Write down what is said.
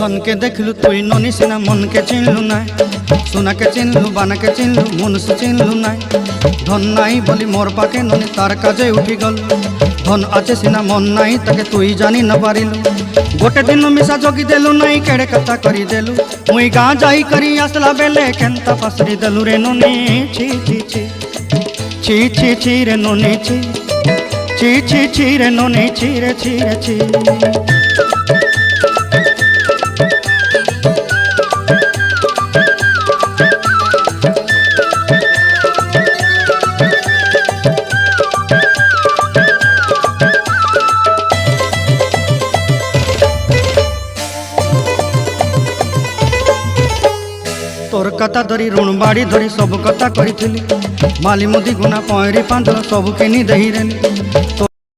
धन के देखलु तुई ननी सिना मन के चिन्हलु ना सोना के चिन्हलु बाना के चिन्हलु मनुष्य चिन्हलु ना धन नाई बोली मोर पाके ननी तार काजे उठी गल धन आचे सिना मन नाई ताके तुई जानी न पारिलु गोटे दिन मिसा जगी देलु नाई केड़े कथा करी देलु मुई गाँ जाई करी आसला बेले केंता फासरी देलु रे ननी छी छी छी छी छी छी रे ननी छी छी छी छी रे ननी छी रे छी रे छी। तोर कथा धरी ऋण बाड़ी धरी सब कथा करी माली मुदी गुना पहरी पांदर सब किनी दही रेली।